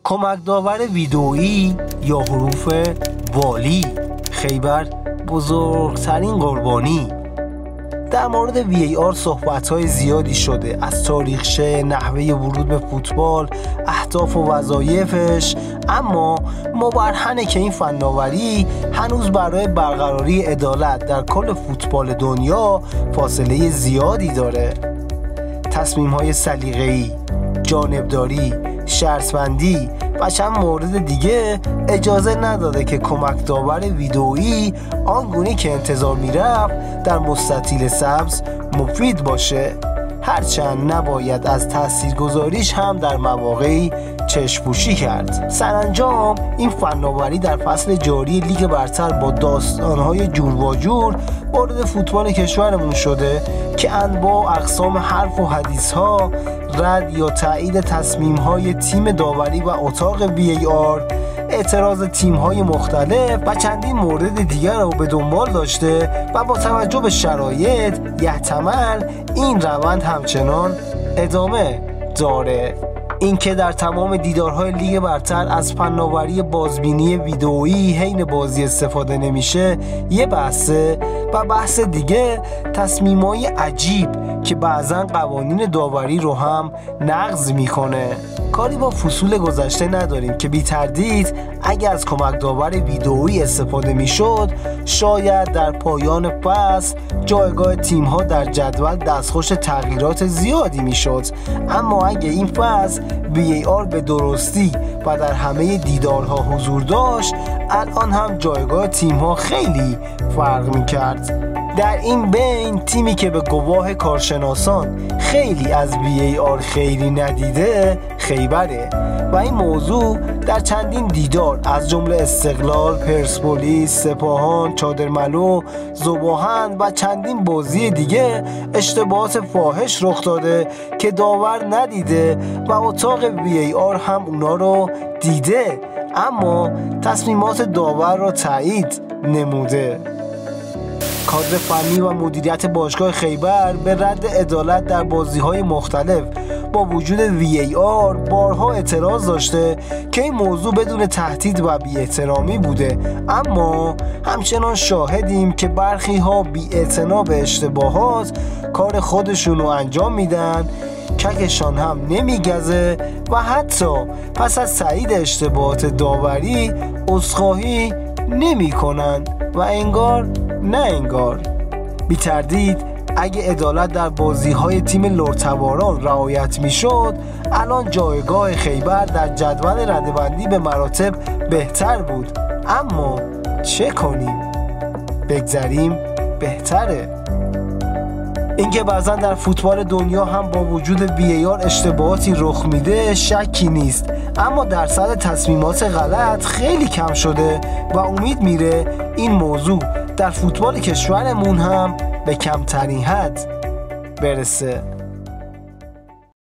کمک داور ویدئویی یا حروف والی، خیبر بزرگترین قربانی. در مورد VAR صحبت‌های زیادی شده، از تاریخچه، نحوه ورود به فوتبال، اهداف و وظایفش، اما مبرهنه که این فناوری هنوز برای برقراری عدالت در کل فوتبال دنیا فاصله زیادی داره. تصمیم‌های سلیقه‌ای، جانبداری، شرط‌بندی و چند مورد دیگه اجازه نداده که کمک داور ویدئویی آنگونه که انتظار میرفت در مستطیل سبز مفید باشه، هرچند نباید از تاثیرگذاریش هم در مواقعی چشم‌پوشی کرد. سرانجام این فناوری در فصل جاری لیگ برتر با داستان‌های جور و جور وارد فوتبال کشورمون شده که انواع اقسام حرف و حدیث‌ها، رد یا تایید تصمیم‌های تیم داوری و اتاق VAR، اعتراض تیم‌های مختلف و چندین مورد دیگر رو به دنبال داشته و با توجه به شرایط یحتمل این روند همچنان ادامه داره. اینکه در تمام دیدارهای لیگ برتر از فناوری بازبینی ویدئویی حین بازی استفاده نمیشه یه بحثه، و بحث دیگه تصمیمای عجیب که بعضا قوانین داوری رو هم نقض میکنه. کاری با فصول گذشته نداریم که بی تردید اگر از کمک داور ویدئویی استفاده میشد شاید در پایان فصل جایگاه تیم‌ها در جدول دستخوش تغییرات زیادی میشد، اما اگه این فصل VAR به درستی و در همه دیدارها حضور داشت الان هم جایگاه تیم‌ها خیلی فرق میکرد. در این بین تیمی که به گواه کارشناسان خیلی از VAR خیری ندیده خیبره و این موضوع در چندین دیدار از جمله استقلال، پرسپولیس، سپاهان، چادرملو، ذوب‌آهن و چندین بازی دیگه اشتباهات فاحش رخ داده که داور ندیده و اتاق VAR هم اونا رو دیده اما تصمیمات داور رو تایید نموده. کادر فنی و مدیریت باشگاه خیبر به رد عدالت در بازی‌های مختلف با وجود VAR بارها اعتراض داشته که این موضوع بدون تهدید و بی‌احترامی بوده، اما همچنان شاهدیم که برخی‌ها بی‌اعتنا به اشتباهات کار خودشون رو انجام میدن، ککشان هم نمیگزه و حتی پس از تایید اشتباهات داوری عذرخواهی نمی‌کنن و انگار نه انگار. بی تردید اگه عدالت در بازی‌های تیم لرتواران رعایت میشد الان جایگاه خیبر در جدول رده‌بندی به مراتب بهتر بود، اما چه کنیم؟ بگذریم بهتره. اینکه بعضا در فوتبال دنیا هم با وجود VAR اشتباهاتی رخ میده شکی نیست، اما درصد تصمیمات غلط خیلی کم شده و امید میره این موضوع در فوتبال کشورمون هم به کمترین حد برسه.